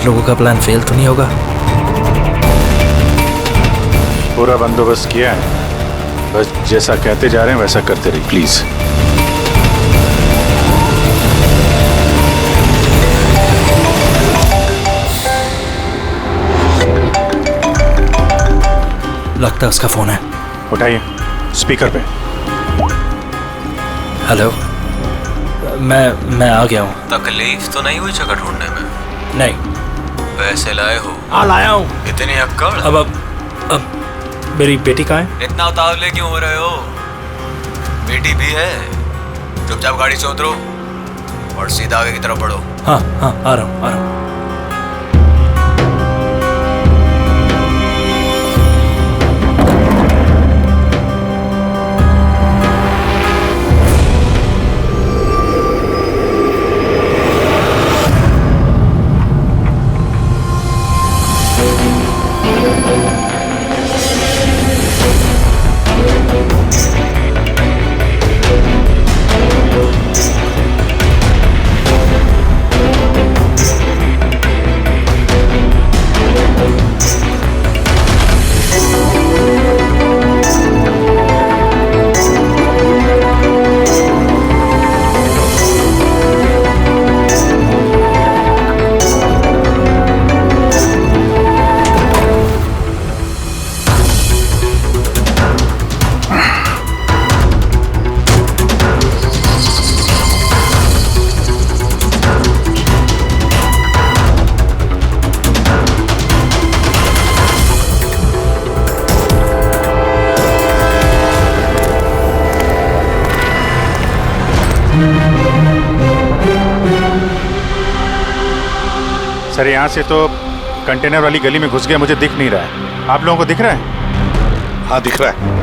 लोगों का plan fail तो नहीं होगा? पूरा बंदोबस्त किया है, बस जैसा कहते जा रहे हैं वैसा करते रहिए प्लीज। लगता है उसका फोन है। उठाइए, स्पीकर पे। हेलो, मैं आ गया हूँ। तकलीफ तो नहीं हुई जगह ढूंढने में? नहीं। वैसे लाए हो? हाँ लाया हूँ। इतनी अक्कड़? अब मेरी बेटी कहाँ है? इतना उतावले क्यों हो रहे हो? बेटी भी है। चुपचाप गाड़ी से उतरो और सीधा आगे की तरफ बढ़ो। हाँ हाँ, आ रहा हूँ आ रहा हूँ। सर यहाँ से तो कंटेनर वाली गली में घुस गया, मुझे दिख नहीं रहा है। आप लोगों को दिख रहा है? हाँ दिख रहा है।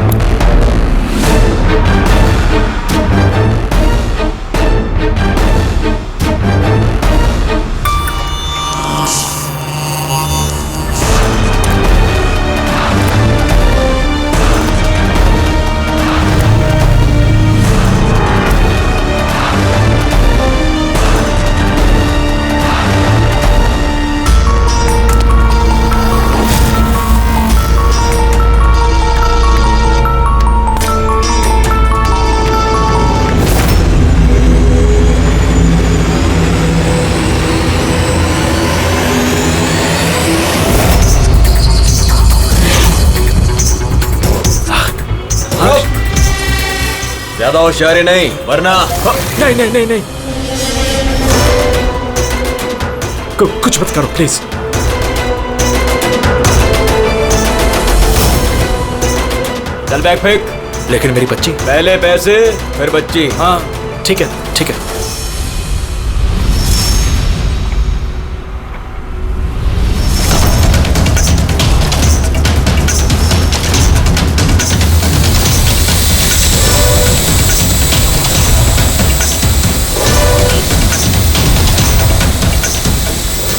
ज्यादा होशियारी नहीं वरना। नहीं नहीं नहीं नहीं, कुछ मत करो प्लीज। चल बैग फेंक। लेकिन मेरी बच्ची। पहले पैसे फिर बच्ची। हाँ ठीक है ठीक है।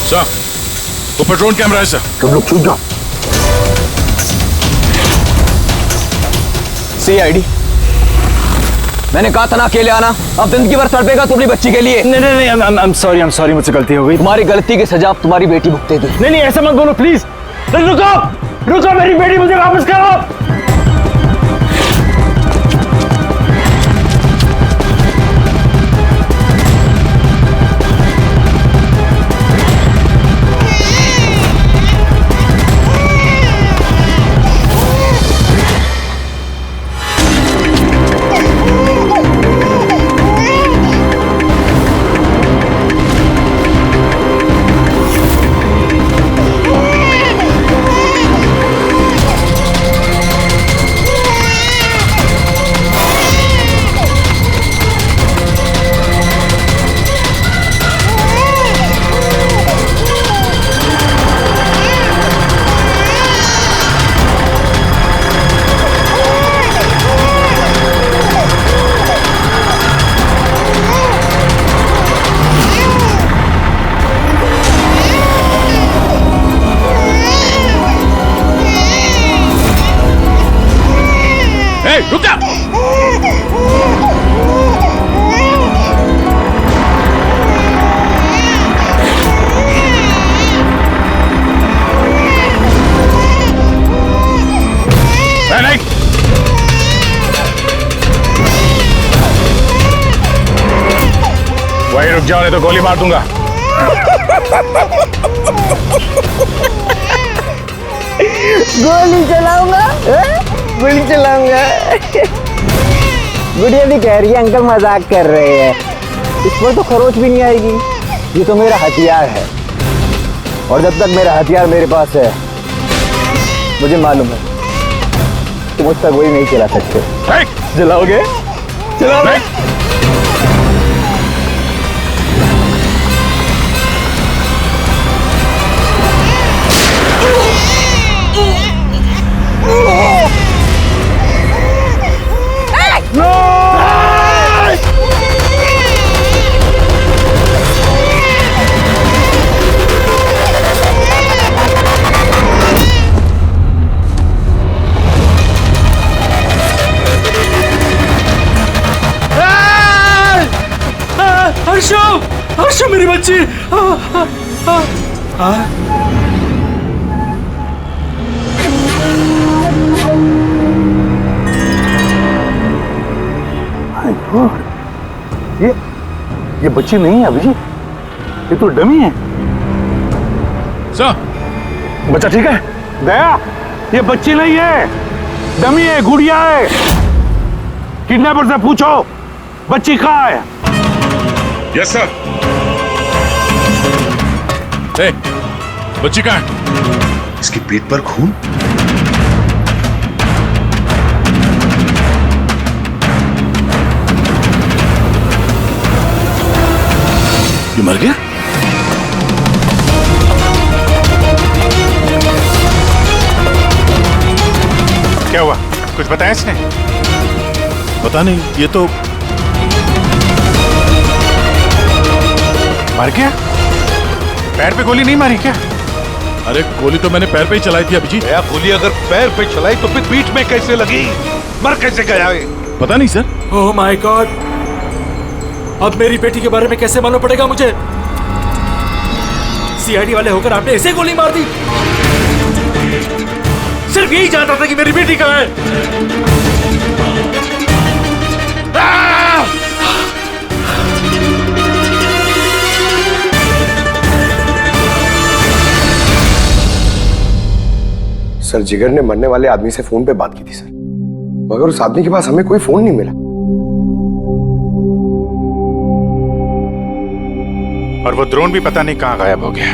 सर, ऊपर ड्रोन कैमरा है सर। तुम लोग छूट जाओ। CID, मैंने कहा था ना अकेले आना। अब जिंदगी भर तड़पेगा तुम अपनी बच्ची के लिए। नहीं नहीं नहीं, आई एम सॉरी, मुझसे गलती हो गई। तुम्हारी गलती की सजा अब तुम्हारी बेटी भुगतेगी। नहीं नहीं, ऐसा मत बोलो प्लीज। रुको रुको, मेरी बेटी मुझे वापस करो। रुक जाओ नहीं तो गोली मार दूंगा। गोली चलाऊंगा, गोली चलाऊंगा। गुड़िया भी कह रही है अंकल मजाक कर रहे हैं, इस पर तो खरोच भी नहीं आएगी। ये तो मेरा हथियार है, और जब तक मेरा हथियार मेरे पास है, मुझे मालूम है तुम मुझ तक गोली नहीं चला सकते। चलाओगे? चलाओगे? हर्षो, हर्षो मेरी बच्ची। ये बच्ची नहीं है अभिजीत, ये तो डमी है। सर, बच्चा ठीक है? दया, ये बच्ची नहीं है, डमी है, गुड़िया है। किडनैपर से पूछो बच्ची कहाँ है। Yes sir. ए, बच्ची कहाँ है? इसकी पीठ पर खून। ये मर गया? क्या हुआ? कुछ बताया इसने? पता नहीं, ये तो मर गया? पैर पे गोली नहीं मारी क्या? अरे गोली तो मैंने पैर पे ही चलाई थी अभिजीत। भैया गोली अगर पैर पे चलाई तो फिर पीठ में कैसे लगी? मर कैसे गया ये? पता नहीं सर। ओह माय गॉड, अब मेरी बेटी के बारे में कैसे मालूम पड़ेगा मुझे? सीआईडी वाले होकर आपने ऐसे गोली मार दी? सिर्फ यही जानता था कि मेरी बेटी कहाँ है। सर, जिगर ने मरने वाले आदमी से फोन पे बात की थी सर, मगर उस आदमी के पास हमें कोई फोन नहीं मिला। और वो ड्रोन भी पता नहीं कहाँ गायब हो गया।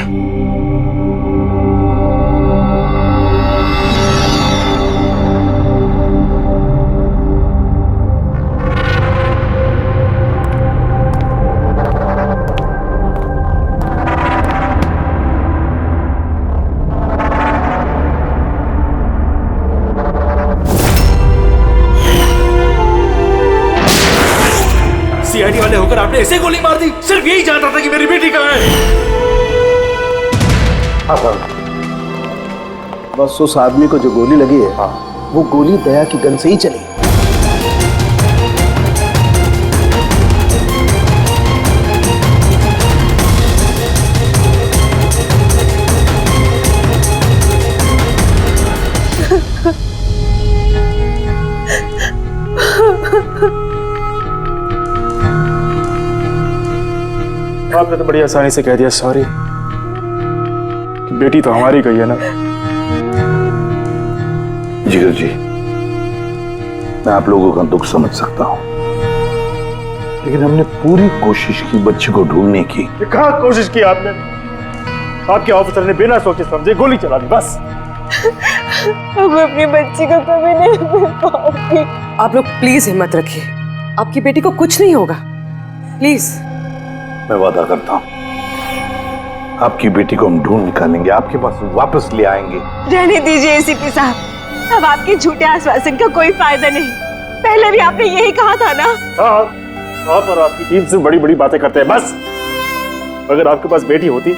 सीआईडी वाले होकर आपने ऐसे गोली मार दी? सिर्फ यही जानता था कि मेरी बेटी कहाँ है। बस उस आदमी को जो गोली लगी है, वो गोली दया की गन से ही चली। आपने तो बड़ी आसानी से कह दिया सॉरी। बेटी तो हमारी गई है ना। जिगर जी, मैं आप लोगों का दुख समझ सकता हूं, लेकिन हमने पूरी कोशिश की बच्ची को ढूंढने की। कहाँ कोशिश की आपने? आपके ऑफिसर ने बिना सोचे समझे गोली चला दी, बस। अब अपनी बच्ची को कभी नहीं मिल पाऊंगी। आप लोग प्लीज हिम्मत रखिए, आपकी बेटी को कुछ नहीं होगा, प्लीज। मैं वादा करता हूं, आपकी बेटी को हम ढूंढ निकालेंगे, आपके पास वापस ले आएंगे। रहने दीजिए एसीपी साहब, अब आपके झूठे आश्वासन का कोई फायदा नहीं। पहले भी आपने यही कहा था ना। हाँ, आप और आपकी टीम से बड़ी बड़ी बातें करते हैं, बस। अगर आपके पास बेटी होती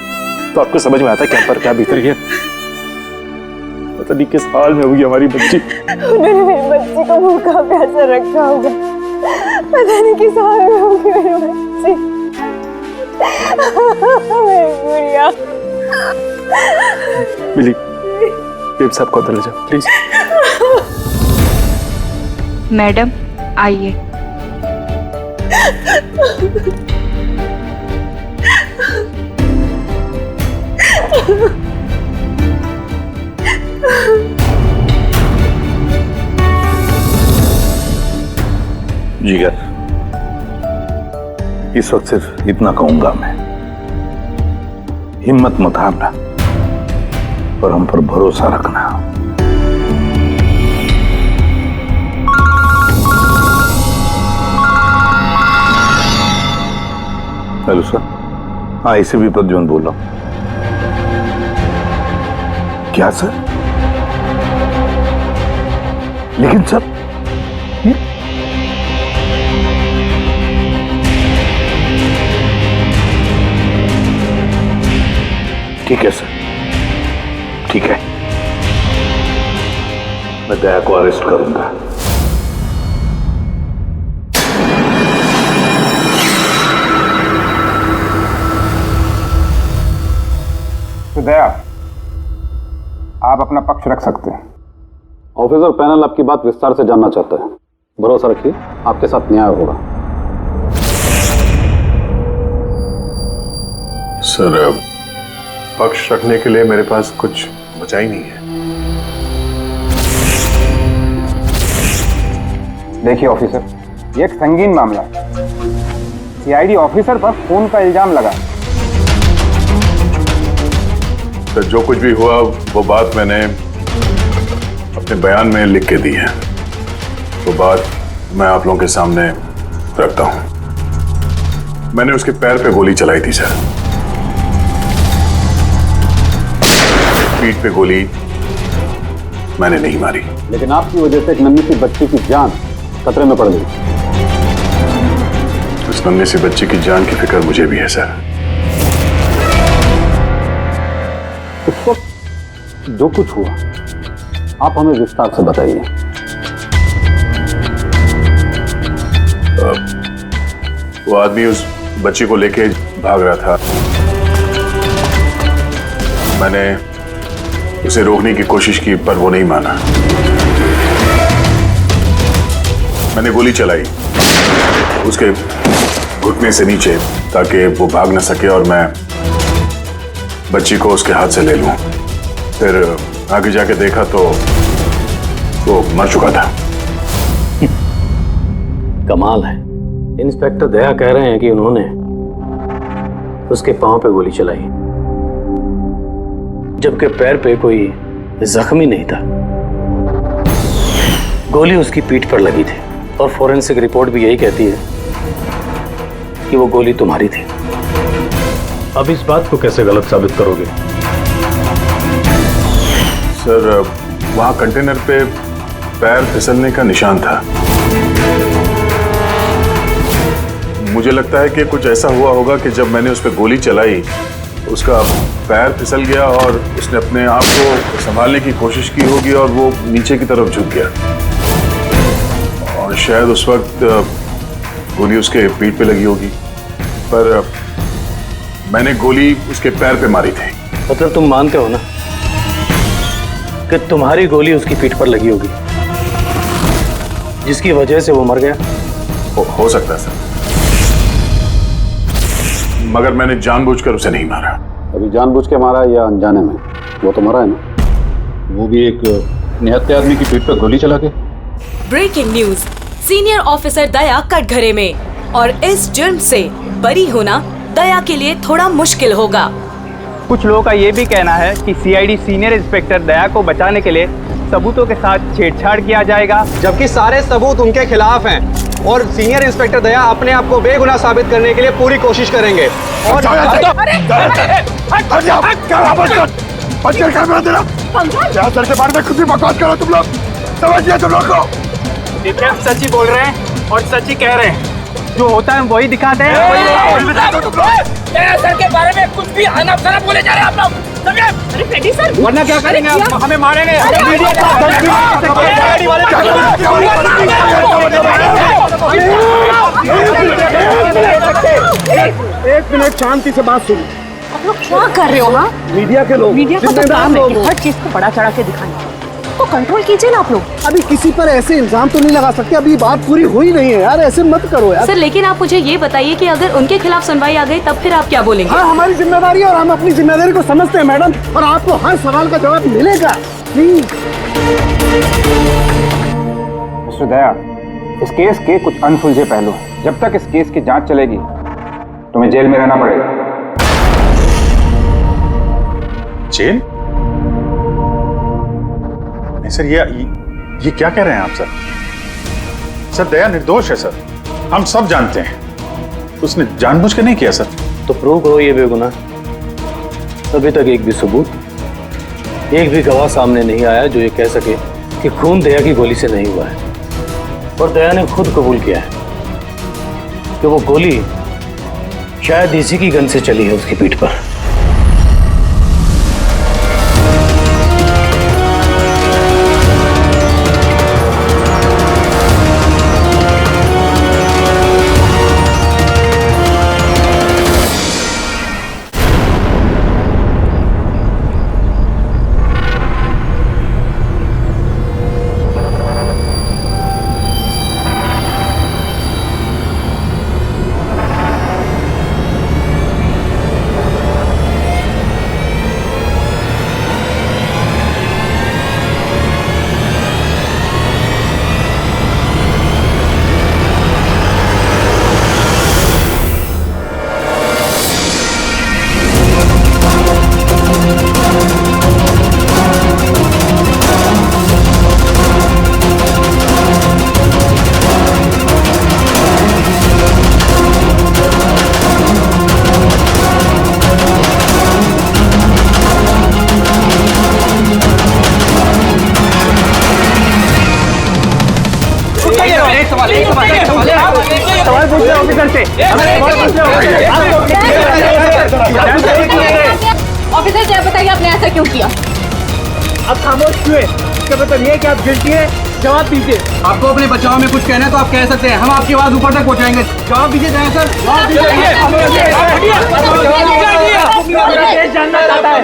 तो आपको समझ में आता क्या पर क्या भीतर है। पता नहीं किस हाल में होगी हमारी बच्ची। उन्होंने मेरी बच्ची को भूखा प्यासा रखा होगा, पता नहीं किस हाल में होगी मेरी बच्ची। मेरी गुड़िया। मिली, बेब साहब को अंदर ले जाओ प्लीज। मैडम आइए। जिगर, इस वक्त सिर्फ इतना कहूंगा मैं, हिम्मत मत हारना और हम पर भरोसा रखना। हेलो सर, हाँ इसे भी प्रद्युम्न बोल रहा हूं। क्या सर? लेकिन सर ठीक है सर, ठीक है, मैं दया को अरेस्ट करूंगा। तो दया, आप अपना पक्ष रख सकते हैं। ऑफिसर पैनल आपकी बात विस्तार से जानना चाहता है। भरोसा रखिए, आपके साथ न्याय होगा। सर, पक्ष रखने के लिए मेरे पास कुछ बचा ही नहीं है। देखिए ऑफिसर, ये एक संगीन मामला है। सीआईडी ऑफिसर पर खून का इल्जाम लगा। सर, जो कुछ भी हुआ वो बात मैंने अपने बयान में लिख के दी है। वो बात मैं आप लोगों के सामने रखता हूं। मैंने उसके पैर पे गोली चलाई थी सर। पीठ पे गोली मैंने नहीं मारी। लेकिन आपकी वजह से एक नन्ही सी बच्ची की जान खतरे में पड़ गई। उस नन्ही सी बच्ची की जान की फिक्र मुझे भी है सर। उस वक्त जो कुछ हुआ आप हमें विस्तार से बताइए। वो आदमी उस बच्ची को लेके भाग रहा था। मैंने उसे रोकने की कोशिश की पर वो नहीं माना। मैंने गोली चलाई उसके घुटने से नीचे ताकि वो भाग न सके और मैं बच्ची को उसके हाथ से ले लूं। फिर आगे जाके देखा तो वो मर चुका था। कमाल है, इंस्पेक्टर दया कह रहे हैं कि उन्होंने उसके पांव पे गोली चलाई जबकि पैर पे कोई जख्मी नहीं था। गोली उसकी पीठ पर लगी थी और फोरेंसिक रिपोर्ट भी यही कहती है कि वो गोली तुम्हारी थी। अब इस बात को कैसे गलत साबित करोगे? सर, वहां कंटेनर पे पैर फिसलने का निशान था। मुझे लगता है कि कुछ ऐसा हुआ होगा कि जब मैंने उस पर गोली चलाई उसका पैर फिसल गया और उसने अपने आप को संभालने की कोशिश की होगी और वो नीचे की तरफ झुक गया और शायद उस वक्त गोली उसके पीठ पे लगी होगी। पर मैंने गोली उसके पैर पे मारी थी। मतलब तुम मानते हो ना कि तुम्हारी गोली उसकी पीठ पर लगी होगी जिसकी वजह से वो मर गया? हो सकता है सर, मगर मैंने जानबूझकर उसे नहीं मारा। अभी जानबूझ के मारा या अनजाने में? वो तो मरा है ना, वो भी एक निहत्थे आदमी की पीठ पर गोली चला के। ब्रेकिंग न्यूज, सीनियर ऑफिसर दया कटघरे में और इस जुर्म से बरी होना दया के लिए थोड़ा मुश्किल होगा। कुछ लोगों का ये भी कहना है कि सीआईडी सीनियर इंस्पेक्टर दया को बचाने के लिए सबूतों के साथ छेड़छाड़ किया जाएगा, जबकि सारे सबूत उनके खिलाफ हैं और सीनियर इंस्पेक्टर दया अपने आप को बेगुनाह साबित करने के लिए पूरी कोशिश करेंगे। और सर के बारे में खुद ही बकवास करो तुम लोग, समझिए तुम लोग को। सच ही बोल रहे हैं और सच ही कह रहे हैं, जो होता है वही दिखाते हैं। सर के बारे में कुछ भी अनाप-शनाप बोले जा रहे हैं आप लोग। अरे पेटी सर, वरना क्या करेंगे आप? हमें मारेंगे। एक मिनट शांति से बात सुनो। आप लोग क्या कर रहे हो? हाँ, मीडिया के लोग, मीडिया का तो काम है कि हर चीज को बड़ा चढ़ा के दिखाना। को कंट्रोल कीजिए ना आप लोग। अभी किसी पर ऐसे इल्जाम तो नहीं लगा सकते, अभी बात पूरी हुई नहीं है यार, ऐसे मत करो यार। सर लेकिन आप मुझे ये बताइए कि अगर उनके खिलाफ सुनवाई आ गई तब फिर आप क्या बोलेंगे? हाँ, हमारी जिम्मेदारी है और हम अपनी जिम्मेदारी को समझते हैं मैडम, और आपको हर सवाल का जवाब मिलेगा। प्लीज मिस्टर दया, इस केस के कुछ अनसुलझे पहलू हैं। जब तक इस केस की जांच चलेगी तुम्हें जेल में रहना पड़ेगा। जेल? नहीं सर, ये क्या कह रहे हैं आप सर? सर दया निर्दोष है सर, हम सब जानते हैं, उसने जानबूझ के नहीं किया सर। तो प्रूव करो ये बेगुनाह। अभी तक एक भी सबूत, एक भी गवाह सामने नहीं आया जो ये कह सके कि खून दया की गोली से नहीं हुआ है। और दया ने खुद कबूल किया है कि वो गोली शायद इसी की गन से चली है उसकी पीठ पर। ऑफिसर जी, आप बताइए आपने ऐसा क्यों किया? आप खामोश क्यों हैं? इसका मतलब ये है कि आप गिल्टी हैं, जवाब दीजिए। आपको अपने बचाव में कुछ कहना है तो आप कह सकते हैं, हम आपकी आवाज ऊपर तक पहुंचाएंगे। जवाब दीजिए दया सर, जवाब दीजिए। जानना चाहता है।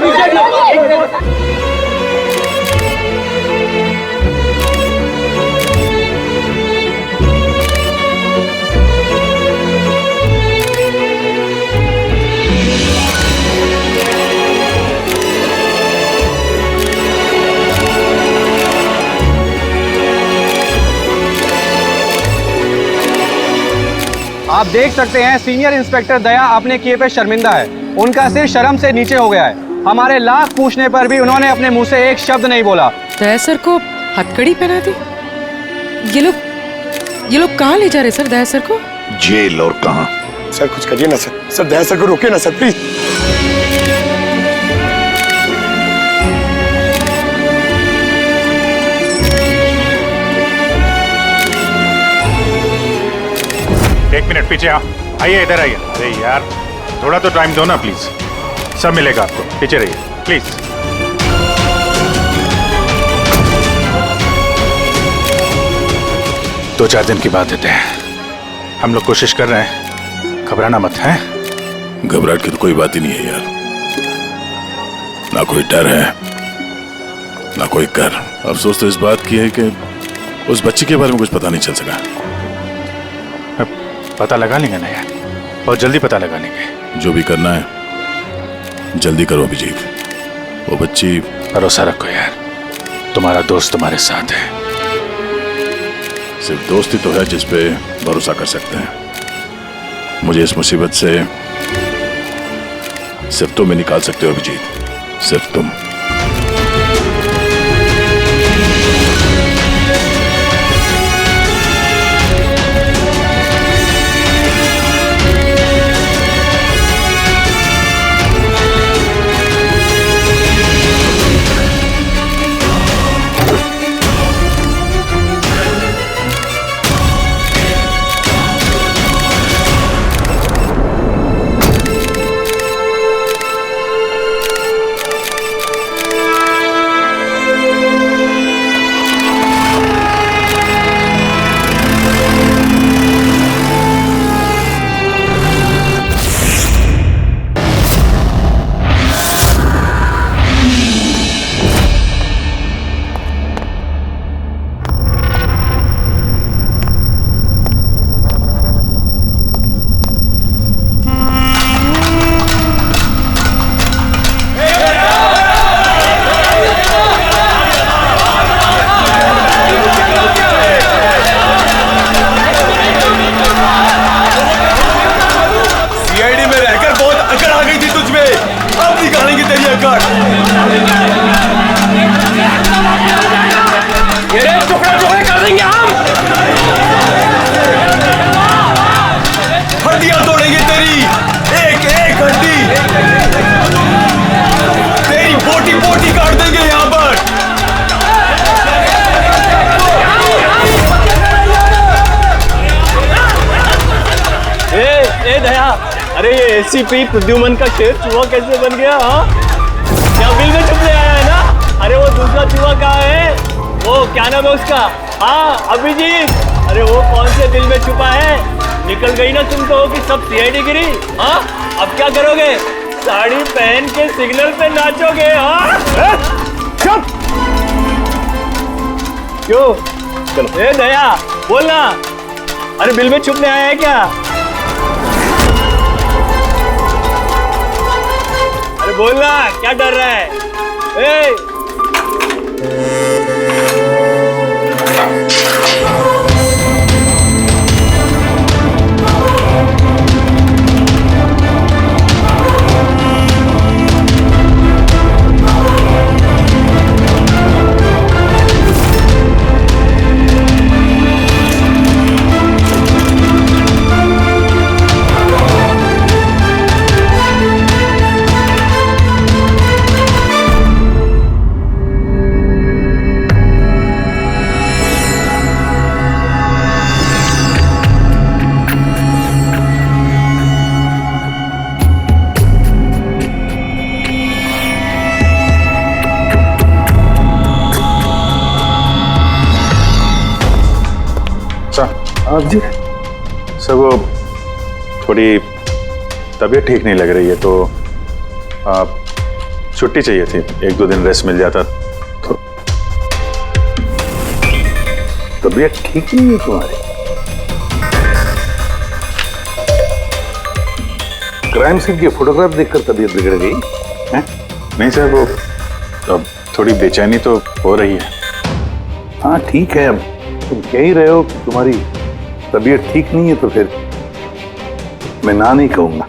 आप देख सकते हैं सीनियर इंस्पेक्टर दया अपने किए पे शर्मिंदा है। उनका सिर शर्म से नीचे हो गया है। हमारे लाख पूछने पर भी उन्होंने अपने मुंह से एक शब्द नहीं बोला। दया सर को हथकड़ी पहना दी? ये लोग कहाँ ले जा रहे सर दया सर को? जेल। और कहाँ? सर कुछ करिए ना सर, सर दया सर को रोकिए ना सर प्लीज। एक मिनट पीछे आओ, आइए इधर आइए। अरे यार थोड़ा तो टाइम दो ना प्लीज, सब मिलेगा आपको, पीछे रहिए प्लीज। दो चार दिन की बात देते हैं, हम लोग कोशिश कर रहे हैं, घबराना मत है। घबराहट की तो कोई बात ही नहीं है यार, ना कोई डर है ना कोई कर। अफसोस तो इस बात की है कि उस बच्ची के बारे में कुछ पता नहीं चल सका। पता लगा लेंगे ना यार, बहुत जल्दी पता लगा लेंगे। जो भी करना है जल्दी करो अभिजीत। वो बच्ची, भरोसा रखो यार, तुम्हारा दोस्त तुम्हारे साथ है। सिर्फ दोस्ती तो है जिस पे भरोसा कर सकते हैं। मुझे इस मुसीबत से सिर्फ तुम ही निकाल सकते हो अभिजीत, सिर्फ तुम। एसीपी प्रद्युमन का शेर चूहा कैसे बन गया? हाँ, क्या बिल में छुपने आया है ना? अरे वो दूसरा चूहा कहाँ है? वो क्या नाम है उसका? हाँ अभिजीत, अरे वो कौन से बिल में छुपा है? निकल गई ना तुम तो कि सब सीआईडी गिरी। हाँ, अब क्या करोगे? साड़ी पहन के सिग्नल पे नाचोगे? हाँ, चुप। क्यों? चलो ए दया बोलना, अरे बिल में छुपने आया है क्या? अरे बोलना, क्या डर रहा है? ए! आप जी सर, वो थोड़ी तबीयत ठीक नहीं लग रही है तो छुट्टी चाहिए थी, 1-2 दिन रेस्ट मिल जाता तो। तबीयत ठीक नहीं है तुम्हारी? क्राइम सीन की फोटोग्राफ देखकर तबीयत बिगड़ गई है? नहीं सर, वो अब थोड़ी बेचैनी तो हो रही है। हाँ ठीक है, अब तुम कह ही रहे हो कि तुम्हारी तबीयत ठीक नहीं है तो फिर मैं ना नहीं कहूंगा।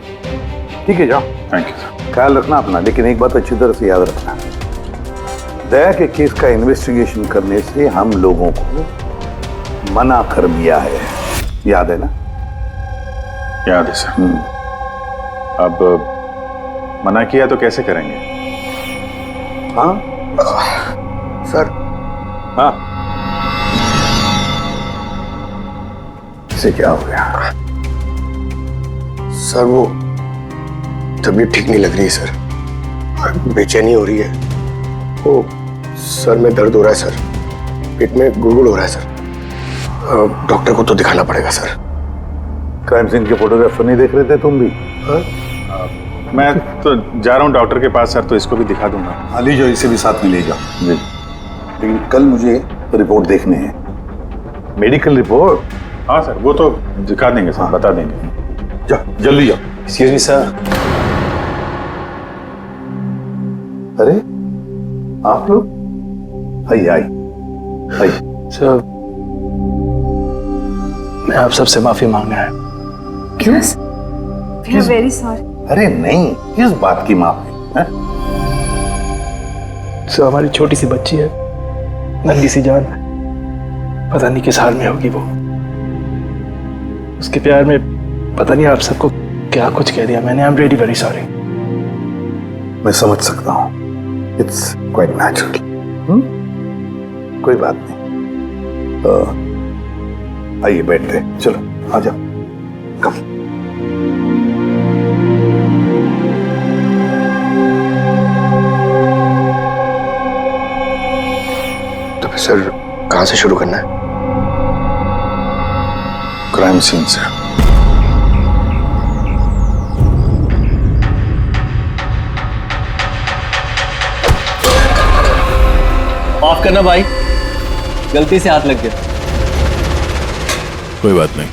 ठीक है जाओ। Thank you sir. ख्याल रखना अपना, लेकिन एक बात अच्छी तरह से याद रखना, दया के केस का इन्वेस्टिगेशन करने से हम लोगों को मना कर दिया है, याद है ना? याद है सर। अब मना किया तो कैसे करेंगे? हाँ सर। हाँ, इसे क्या हो गया? सर वो तबीयत ठीक नहीं लग रही है सर, बेचैनी हो रही है, वो सर में दर्द हो रहा है सर, पेट में गुड़गुड़ हो रहा है सर, डॉक्टर को तो दिखाना पड़ेगा सर। क्राइम सीन के फोटोग्राफ नहीं देख रहे थे तुम भी? हाँ? मैं तो जा रहा हूँ डॉक्टर के पास सर, तो इसको भी दिखा दूंगा। हाँ ले जाओ, इसे भी साथ में ले जाओ जी। लेकिन कल मुझे रिपोर्ट देखने हैं। Medical report? हाँ सर, वो तो दिखा देंगे सर, बता देंगे। जाओ जल्दी जाओ। Excuse me sir. अरे आप लोग? आइए आइए आइए। सर मैं आप सबसे माफी मांगना है। क्यों? We are very sorry. अरे नहीं, किस बात की माफी है? सर हमारी छोटी सी बच्ची है, नन्ही सी जान, पता नहीं किस हाल में होगी वो। उसके प्यार में पता नहीं आप सबको क्या कुछ कह दिया मैंने। I am really very sorry. मैं समझ सकता हूँ, इट्स क्वाइट नेचुरल। कोई बात नहीं। आइए बैठते, चलो आ जाओ। कम। तो फिर सर कहाँ से शुरू करना है? क्राइम सीन से। माफ करना भाई, गलती से हाथ लग गया। कोई बात नहीं।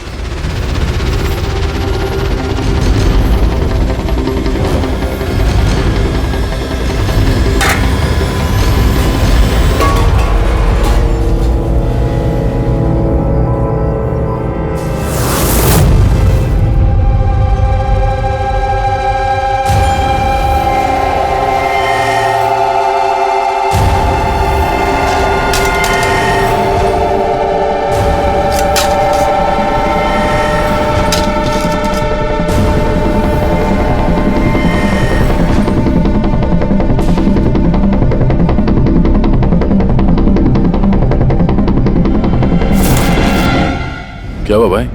क्या हुआ भाई,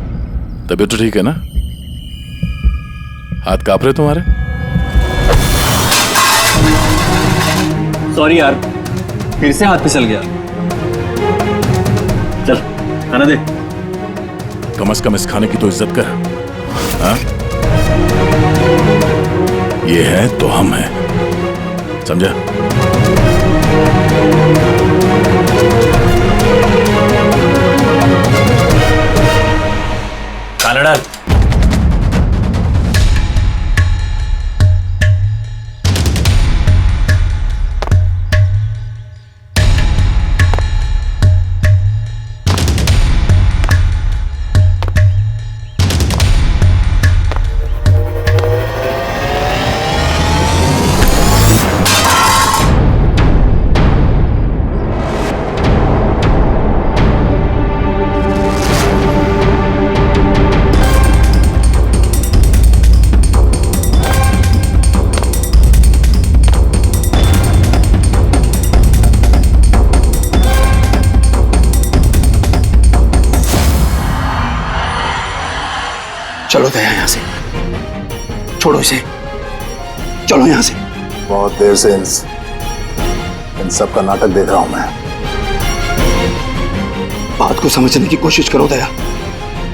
तबीयत तो ठीक है ना? हाथ कांप रहे तुम्हारे? सॉरी यार, फिर से हाथ फिसल गया। चल खाना दे। कम से कम इस खाने की तो इज्जत कर। हाँ? ये है तो हम हैं, समझा? खाना डाल। चलो दया यहाँ से, छोड़ो इसे, चलो यहाँ से। बहुत देर से इन सब का नाटक देख रहा हूं मैं। बात को समझने की कोशिश करो दया,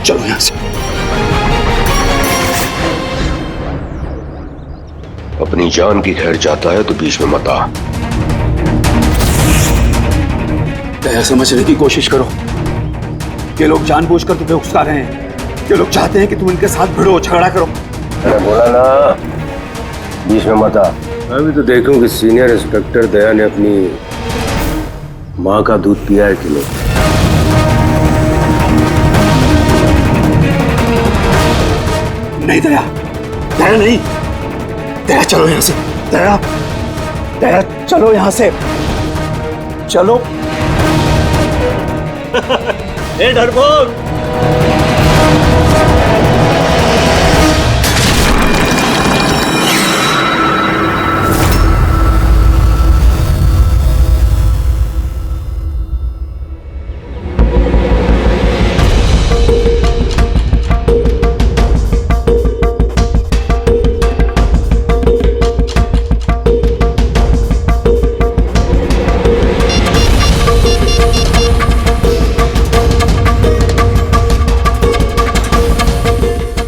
चलो यहाँ से। अपनी जान की खैर चाहता है तो बीच में मत आ। दया समझने की कोशिश करो। ये लोग जानबूझकर तुम्हें उकसा रहे हैं। ये लोग चाहते हैं कि तुम इनके साथ भिड़ो, झगड़ा करो। मैंने बोला ना बीच में मत आ। मैं भी तो देखूं कि सीनियर इंस्पेक्टर दया ने अपनी माँ का दूध पिया है कि नहीं। नहीं दया, दया नहीं, दया चलो यहाँ से। दया, दया चलो यहाँ से, चलो। ए डरपोक,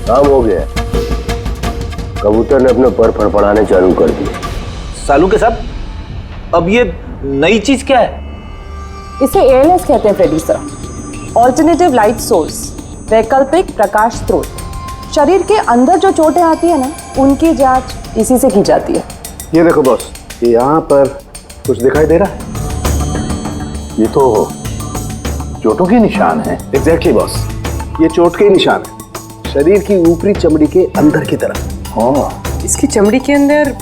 काम हो गया। कबूतर ने अपने पर फड़फड़ाने चालू कर दिए। सालू के साहब, अब ये नई चीज क्या है? इसे ALS कहते हैं Freddy sir, alternative light source, वैकल्पिक प्रकाश स्रोत। शरीर के अंदर जो चोटें आती है ना, उनकी जांच इसी से की जाती है। ये देखो बॉस, यहाँ पर कुछ दिखाई दे रहा है? ये तो चोटों के निशान है। एग्जैक्टली बॉस, ये चोट के निशान है, शरीर की ऊपरी चमड़ी के अंदर की तरफ। हाँ, इसकी चमड़ी के अंदर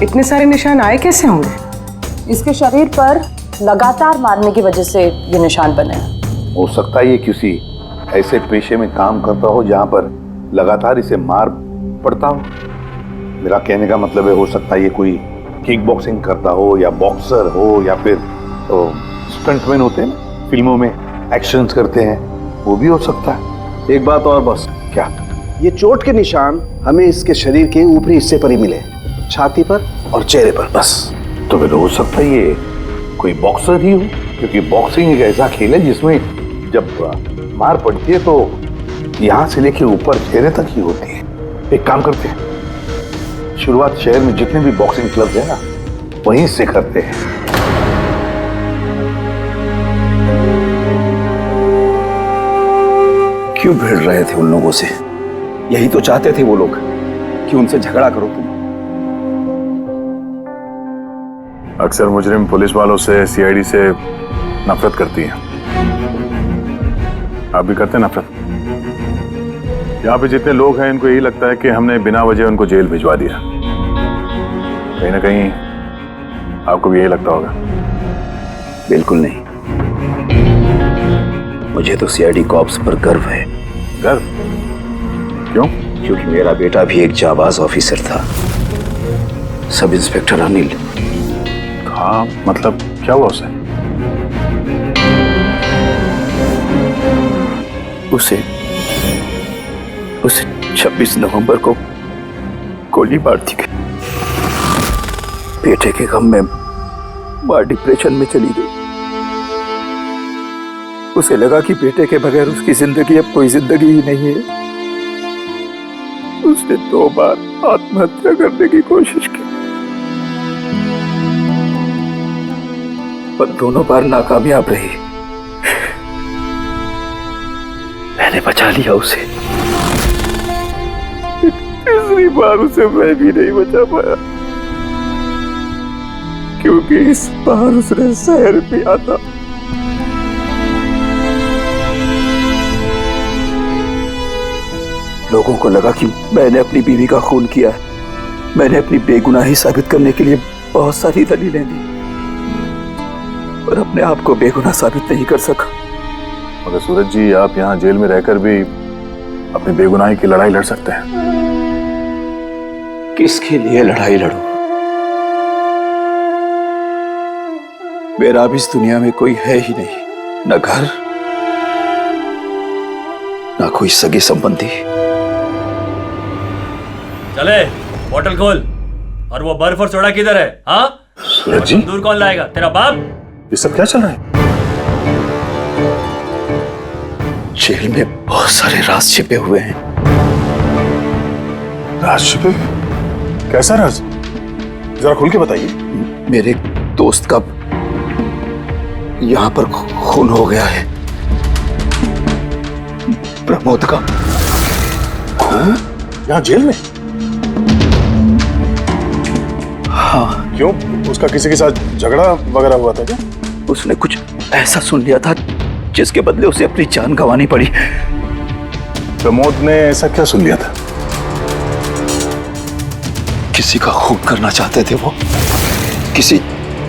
इतने सारे निशान आए कैसे होंगे? इसके शरीर पर लगातार मारने की वजह से ये निशान बने हैं। हो सकता है ये किसी ऐसे पेशे में काम करता हो जहां पर लगातार इसे मार पड़ता हो। मेरा कहने का मतलब है, हो सकता है ये कोई किक बॉक्सिंग करता हो, या बॉक्सर हो, या फिर तो स्टंटमैन होते हैं ना, फिल्मों में एक्शंस करते हैं, वो भी हो सकता है। एक बात और बॉस, क्या? ये चोट के निशान हमें इसके शरीर के ऊपरी हिस्से पर ही मिले, छाती पर और चेहरे पर बस। तो फिर हो सकता है ये कोई बॉक्सर ही हो, क्योंकि बॉक्सिंग एक ऐसा खेल है जिसमें जब मार पड़ती है तो यहाँ से लेके ऊपर चेहरे तक ही होती है। एक काम करते हैं, शुरुआत शहर में जितने भी बॉक्सिंग क्लब है ना, वहीं से करते हैं। क्यों भिड़ रहे थे उन लोगों से? यही तो चाहते थे वो लोग कि उनसे झगड़ा करो तुम। अक्सर मुजरिम पुलिस वालों से, CID से नफरत करती है। आप भी करते हैं नफरत? यहाँ पे जितने लोग हैं, इनको यही लगता है कि हमने बिना वजह उनको जेल भिजवा दिया। कहीं ना कहीं आपको भी यही लगता होगा। बिल्कुल नहीं, मुझे तो CID कॉप्स पर गर्व है। गर्व? क्यों? क्योंकि मेरा बेटा भी एक जाबाज ऑफिसर था, सब इंस्पेक्टर अनिल। हाँ, मतलब क्या हुआ उसे? उसे 26 नवंबर को गोली मार दी गई। बेटे के गम में मां डिप्रेशन में चली गई। उसे लगा कि बेटे के बगैर उसकी जिंदगी अब कोई जिंदगी ही नहीं है। उसने 2 बार आत्महत्या करने की कोशिश की, पर दोनों बार नाकामयाब रही। मैंने बचा लिया उसे। तीसरी बार उसे मैं भी नहीं बचा पाया, क्योंकि इस बार उसने शहर पिया था। लोगों को लगा कि मैंने अपनी बीवी का खून किया है। मैंने अपनी बेगुनाही साबित करने के लिए बहुत सारी दलीलें दी, पर अपने आप को बेगुनाह साबित नहीं कर सका। मगर सूरज जी, आप यहाँ जेल में रहकर भी अपनी बेगुनाही की लड़ाई लड़ सकते हैं। किसके लिए लड़ाई लड़ूं? मेरा अब इस दुनिया में कोई है ही नहीं, न घर, न कोई सगे संबंधी। चले, बोतल खोल। और वो बर्फ और सोडा किधर है? हाँ सूरज जी, दूर कौन लाएगा? तेरा बाप? ये सब क्या चल रहा है? जेल में बहुत सारे राज छिपे हुए हैं। राज छिपे? कैसा राज? जरा खुल के बताइए। मेरे दोस्त का यहां पर खून हो गया है। प्रमोद का। खून? यहाँ जेल में? हाँ। क्यों? उसका किसी के साथ झगड़ा वगैरह हुआ था क्या? उसने कुछ ऐसा सुन लिया था जिसके बदले उसे अपनी जान गंवानी पड़ी। प्रमोद ने ऐसा क्या सुन लिया था? किसी का खून करना चाहते थे वो, किसी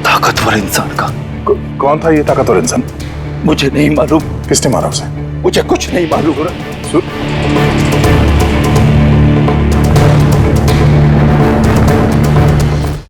ताकतवर इंसान का। कौन था ये ताकतवर इंसान? मुझे नहीं मालूम। किसने मारा उसे? मुझे कुछ नहीं मालूम।